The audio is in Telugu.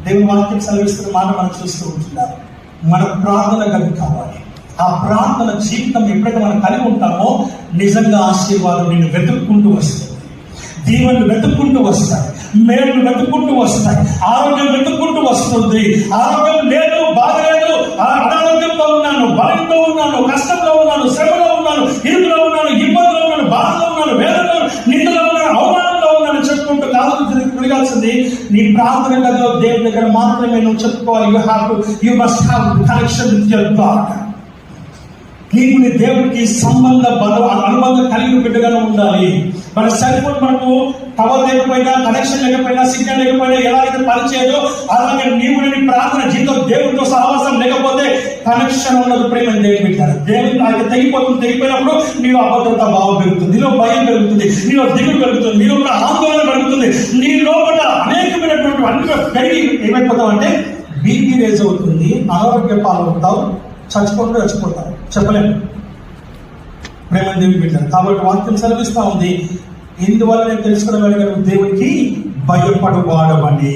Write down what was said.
దేవుని వాక్యం సెలవిస్తున్న మాట మనం చూస్తూ ఉంటున్నాం. మన ప్రార్థన గది కావాలి. ఆ ప్రార్థన జీవితం ఎప్పుడైతే మనం కలిగి ఉంటామో నిజంగా ఆశీర్వాదం నిన్ను వెతుక్కుంటూ వస్తుంది, దీవెనలు వెతుక్కుంటూ వస్తాయి, మేలు వెతుక్కుంటూ వస్తాయి, ఆరోగ్యం వెతుక్కుంటూ వస్తుంది. ఆరోగ్యం లేదు, బాగలేదు, అనారోగ్యంతో ఉన్నాను, బలంతో ఉన్నాను, కష్టంలో ఉన్నాను, శ్రమలో ఉన్నాను, ఇరుకులో ఉన్నాను, ఇబ్బందులో ఉన్నాను, బాధలో ఉన్నాను, వేదనలో, నిందలో ఉన్నాను, అవమానంలో ఉన్నాను చెప్పుకుంటూ కాదు తిరగాల్సింది నీ ప్రార్థన గదిలో దేవుని దగ్గర మాత్రమే నువ్వు చెప్పుకోవాలి. You must have connection with your God. నీకు నీ దేవుడికి అనుబంధం కలిగిన బిడ్డగానే ఉండాలి. మన సెల్ ఫోన్ మనకు టవర్ లేకపోయినా, కనెక్షన్ లేకపోయినా, సిగ్నల్ లేకపోయినా ఎలాగైతే పనిచేయదో అలాగే నీవు నీ ప్రార్థన జీవితం దేవుడితో సహవాసం లేకపోతే కనెక్షన్ ఉన్నది. ప్రేమ దేవుని పెట్టారు. దేవుడు ఆయన తెగిపోయినప్పుడు నీలో అభద్రత భావం పెరుగుతుంది, నీలో భయం పెరుగుతుంది, నీలో దిగులు పెరుగుతుంది, నీలో కూడా ఆందోళన పెరుగుతుంది. నీ లోపల అనేకమైనటువంటి అన్ని పెరిగి ఏమైపోతావు అంటే బీపీ రేజ్ అవుతుంది, అనారోగ్య పాలవుతావు, చచ్చిపోతావు, చెప్పలేము. ప్రేమ దేవుని పెట్టారు. కాబట్టి వాక్యం సెలవిస్తా ఉంది, ఇందువల్ల నేను తెలుసుకున్న దేవునికి భయపడు వాడమని.